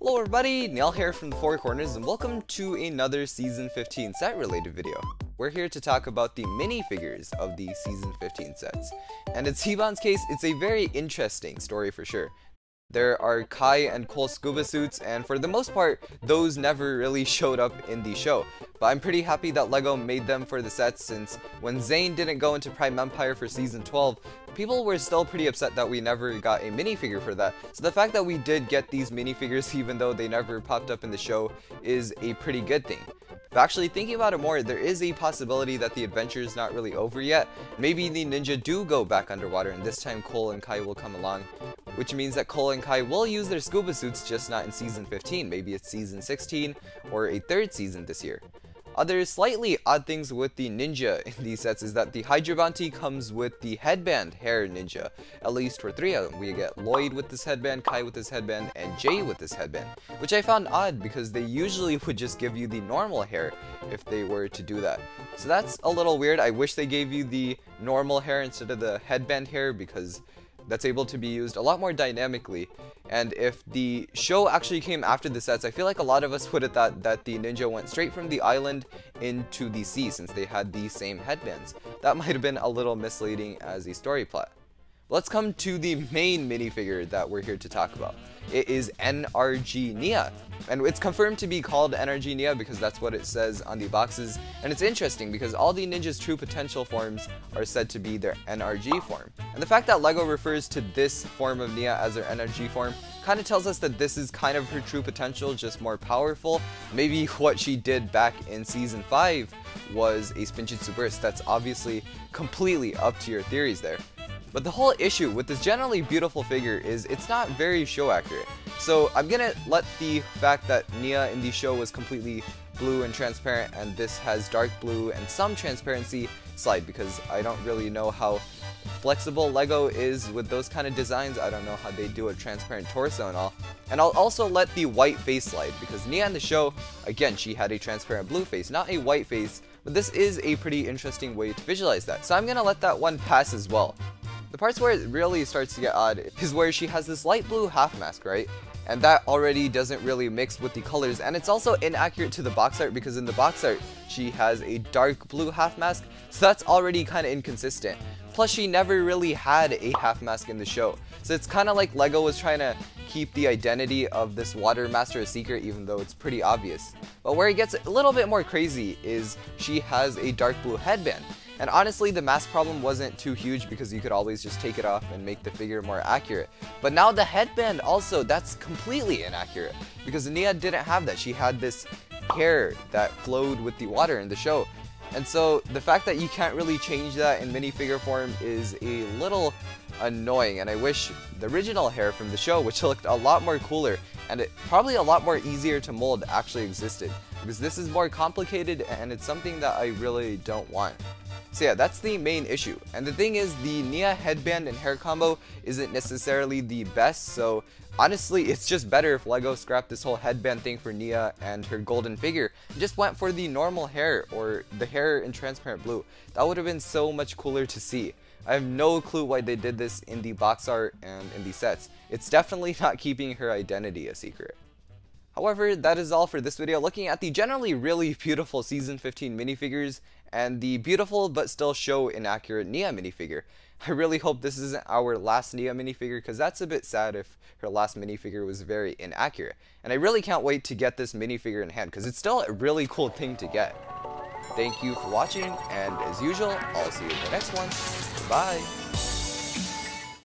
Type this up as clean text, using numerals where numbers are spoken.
Hello everybody, Neil here from the Four Corners and welcome to another Season 15 set related video. We're here to talk about the minifigures of the Season 15 sets. And in Seabound's case, it's a very interesting story for sure. There are Kai and Cole scuba suits, and for the most part, those never really showed up in the show. But I'm pretty happy that LEGO made them for the sets, since when Zane didn't go into Prime Empire for Season 12, people were still pretty upset that we never got a minifigure for that. So the fact that we did get these minifigures, even though they never popped up in the show, is a pretty good thing. But actually, thinking about it more, there is a possibility that the adventure is not really over yet. Maybe the ninja do go back underwater, and this time Cole and Kai will come along, which means that Cole and Kai will use their scuba suits, just not in Season 15. Maybe it's Season 16 or a third season this year. Other slightly odd things with the ninja in these sets is that the Hydra Bounty comes with the headband hair ninja, at least for 3 of them. We get Lloyd with this headband, Kai with this headband, and Jay with this headband, which I found odd because they usually would just give you the normal hair if they were to do that. So that's a little weird. I wish they gave you the normal hair instead of the headband hair, because that's able to be used a lot more dynamically. And if the show actually came after the sets, I feel like a lot of us would have thought that the ninja went straight from the island into the sea, since they had the same headbands. That might have been a little misleading as a story plot. Let's come to the main minifigure that we're here to talk about. It is NRG Nia, and it's confirmed to be called NRG Nia because that's what it says on the boxes. And it's interesting because all the ninja's true potential forms are said to be their NRG form. And the fact that LEGO refers to this form of Nia as their NRG form kind of tells us that this is kind of her true potential, just more powerful. Maybe what she did back in Season 5 was a Spinjitzu burst. That's obviously completely up to your theories there. But the whole issue with this generally beautiful figure is it's not very show accurate. So I'm gonna let the fact that Nia in the show was completely blue and transparent, and this has dark blue and some transparency, slide, because I don't really know how flexible LEGO is with those kind of designs. I don't know how they do a transparent torso and all. And I'll also let the white face slide, because Nia in the show, again, she had a transparent blue face, not a white face, but this is a pretty interesting way to visualize that. So I'm gonna let that one pass as well. The parts where it really starts to get odd is where she has this light blue half mask, right? And that already doesn't really mix with the colors, and it's also inaccurate to the box art, because in the box art she has a dark blue half mask, so that's already kind of inconsistent. Plus, she never really had a half mask in the show, so it's kind of like LEGO was trying to keep the identity of this water master a secret, even though it's pretty obvious. But where it gets a little bit more crazy is she has a dark blue headband. And honestly, the mask problem wasn't too huge because you could always just take it off and make the figure more accurate. But now the headband also, that's completely inaccurate, because Nia didn't have that. She had this hair that flowed with the water in the show. And so the fact that you can't really change that in minifigure form is a little annoying, and I wish the original hair from the show, which looked a lot more cooler and it probably a lot more easier to mold, actually existed, because this is more complicated and it's something that I really don't want. So yeah, that's the main issue. And the thing is, the Nia headband and hair combo isn't necessarily the best, so honestly, it's just better if LEGO scrapped this whole headband thing for Nia and her golden figure and just went for the normal hair, or the hair in transparent blue. That would have been so much cooler to see. I have no clue why they did this in the box art and in the sets. It's definitely not keeping her identity a secret. However, that is all for this video, looking at the generally really beautiful Season 15 minifigures and the beautiful but still show inaccurate Nia minifigure. I really hope this isn't our last Nia minifigure, because that's a bit sad if her last minifigure was very inaccurate. And I really can't wait to get this minifigure in hand, because it's still a really cool thing to get. Thank you for watching, and as usual, I'll see you in the next one. Bye!